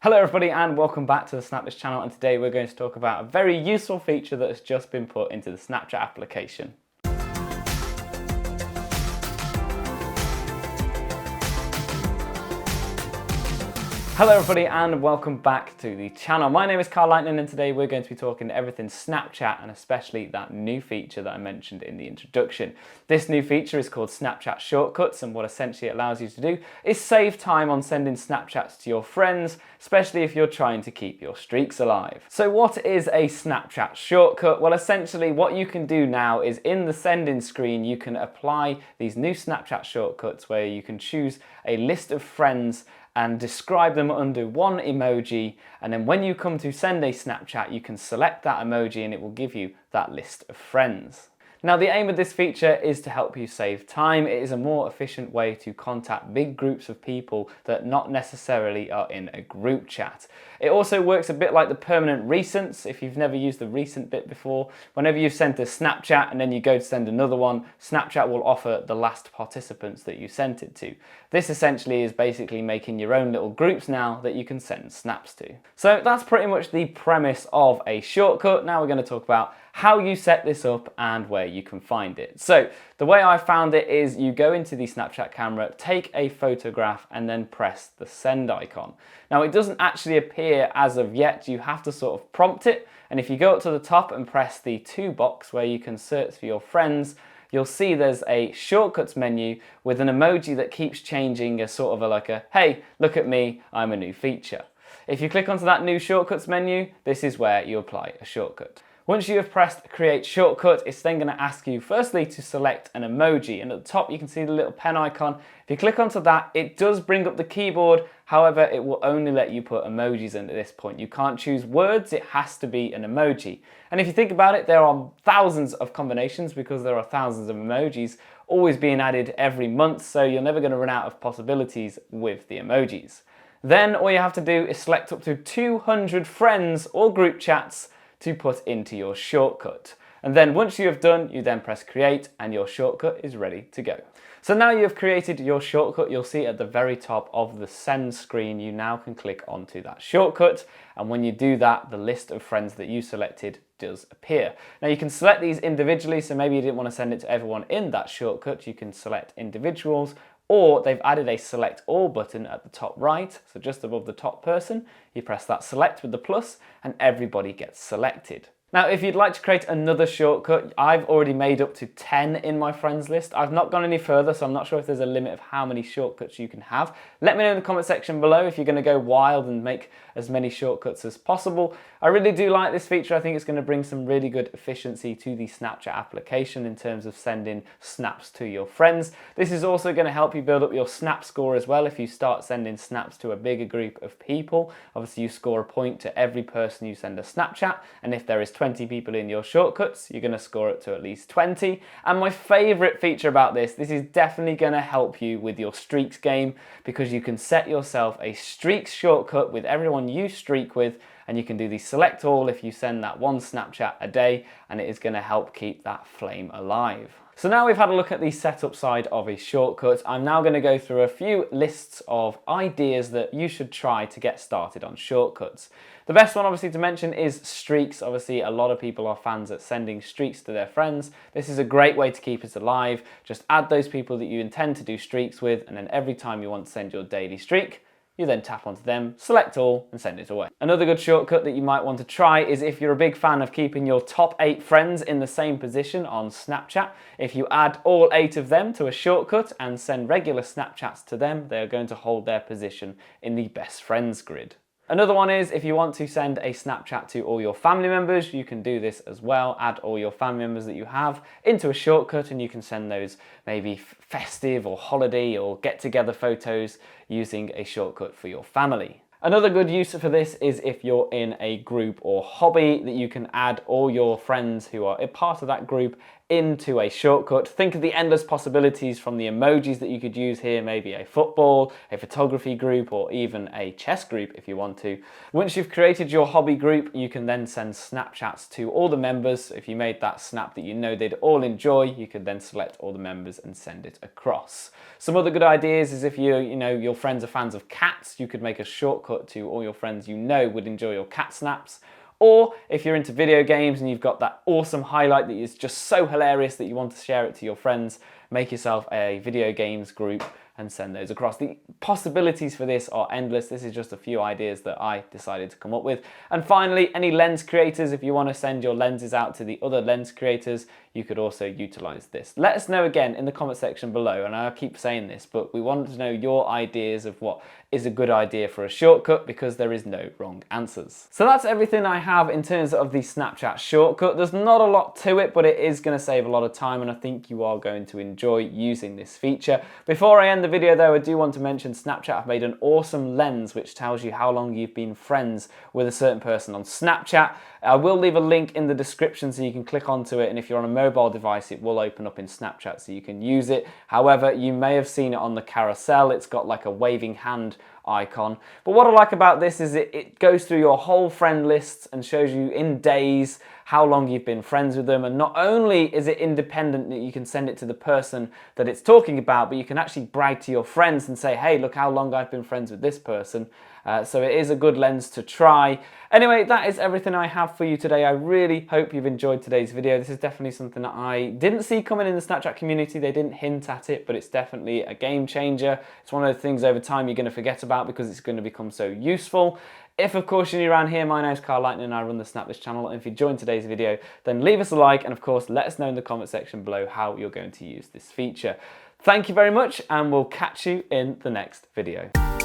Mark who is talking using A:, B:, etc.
A: Hello everybody and welcome back to the Snapthis channel, and today we're going to talk about a very useful feature that has just been put into the Snapchat application. Hello everybody and welcome back to the channel. My name is Carl Lightning and today we're going to be talking everything Snapchat, and especially that new feature that I mentioned in the introduction. This new feature is called Snapchat Shortcuts, and what essentially it allows you to do is save time on sending Snapchats to your friends, especially if you're trying to keep your streaks alive. So what is a Snapchat shortcut? Well, essentially what you can do now is in the sending screen you can apply these new Snapchat shortcuts where you can choose a list of friends and describe them under one emoji, and then when you come to send a Snapchat you can select that emoji and it will give you that list of friends. Now the aim of this feature is to help you save time. It is a more efficient way to contact big groups of people that not necessarily are in a group chat. It also works a bit like the permanent recents. If you've never used the recent bit before, whenever you've sent a Snapchat and then you go to send another one, Snapchat will offer the last participants that you sent it to. This essentially is basically making your own little groups now that you can send snaps to. So that's pretty much the premise of a shortcut. Now we're going to talk about how you set this up and where you can find it. So the way I found it is you go into the Snapchat camera, take a photograph and then press the send icon. Now it doesn't actually appear as of yet, you have to sort of prompt it, and if you go up to the top and press the to box where you can search for your friends, you'll see there's a shortcuts menu with an emoji that keeps changing as sort of like a hey, look at me, I'm a new feature. If you click onto that new shortcuts menu, this is where you apply a shortcut. Once you have pressed create shortcut, it's then going to ask you firstly to select an emoji, and at the top you can see the little pen icon. If you click onto that, it does bring up the keyboard, however it will only let you put emojis in at this point. You can't choose words, it has to be an emoji. And if you think about it, there are thousands of combinations because there are thousands of emojis always being added every month, so you're never going to run out of possibilities with the emojis. Then all you have to do is select up to 200 friends or group chats to put into your shortcut. And then once you have done, you then press create and your shortcut is ready to go. So now you have created your shortcut, you'll see at the very top of the send screen, you now can click onto that shortcut. And when you do that, the list of friends that you selected does appear. Now you can select these individually, so maybe you didn't want to send it to everyone in that shortcut, you can select individuals, or they've added a select all button at the top right, so just above the top person, you press that select with the plus and everybody gets selected. Now if you'd like to create another shortcut, I've already made up to 10 in my friends list. I've not gone any further, so I'm not sure if there's a limit of how many shortcuts you can have. Let me know in the comment section below if you're going to go wild and make as many shortcuts as possible. I really do like this feature. I think it's going to bring some really good efficiency to the Snapchat application in terms of sending snaps to your friends. This is also going to help you build up your snap score as well. If you start sending snaps to a bigger group of people, obviously you score a point to every person you send a Snapchat, and if there is 20 people in your shortcuts, you're going to score it to at least 20. And my favorite feature about this is definitely going to help you with your streaks game, because you can set yourself a streaks shortcut with everyone you streak with, and you can do the select all if you send that one Snapchat a day, and it is going to help keep that flame alive. So now we've had a look at the setup side of a shortcut, I'm now going to go through a few lists of ideas that you should try to get started on shortcuts. The best one obviously to mention is streaks. Obviously a lot of people are fans at sending streaks to their friends. This is a great way to keep it alive. Just add those people that you intend to do streaks with, and then every time you want to send your daily streak, you then tap onto them, select all, and send it away. Another good shortcut that you might want to try is if you're a big fan of keeping your top 8 friends in the same position on Snapchat. If you add all 8 of them to a shortcut and send regular Snapchats to them, they are going to hold their position in the best friends grid. Another one is if you want to send a Snapchat to all your family members, you can do this as well. Add all your family members that you have into a shortcut and you can send those maybe festive or holiday or get together photos using a shortcut for your family. Another good use for this is if you're in a group or hobby that you can add all your friends who are a part of that group into a shortcut. Think of the endless possibilities from the emojis that you could use here, maybe a football, a photography group, or even a chess group if you want to. Once you've created your hobby group, you can then send Snapchats to all the members. If you made that snap that you know they'd all enjoy, you could then select all the members and send it across. Some other good ideas is if your friends are fans of cats, you could make a shortcut to all your friends you know would enjoy your cat snaps. Or if you're into video games and you've got that awesome highlight that is just so hilarious that you want to share it to your friends, make yourself a video games group and send those across. The possibilities for this are endless. This is just a few ideas that I decided to come up with. And finally, any lens creators, if you want to send your lenses out to the other lens creators, you could also utilize this. Let us know again in the comment section below, and I'll keep saying this, but we want to know your ideas of what is a good idea for a shortcut, because there is no wrong answers. So that's everything I have in terms of the Snapchat shortcut. There's not a lot to it, but it is going to save a lot of time, and I think you are going to enjoy using this feature. Before I end the video though, I do want to mention Snapchat have made an awesome lens which tells you how long you've been friends with a certain person on Snapchat. I will leave a link in the description so you can click onto it, and if you're on a mobile device it will open up in Snapchat so you can use it. However, you may have seen it on the carousel. It's got like a waving hand icon. But what I like about this is it goes through your whole friend list and shows you in days how long you've been friends with them. And not only is it independent that you can send it to the person that it's talking about, but you can actually brag to your friends and say, hey, look how long I've been friends with this person. So it is a good lens to try. Anyway, that is everything I have for you today. I really hope you've enjoyed today's video. This is definitely something that I didn't see coming in the Snapchat community. They didn't hint at it, but it's definitely a game changer. It's one of those things over time you're going to forget about because it's going to become so useful. If, of course, you're new around here, my name's Carl Lightning and I run the Snapthis channel. And if you enjoyed today's video, then leave us a like and, of course, let us know in the comment section below how you're going to use this feature. Thank you very much, and we'll catch you in the next video.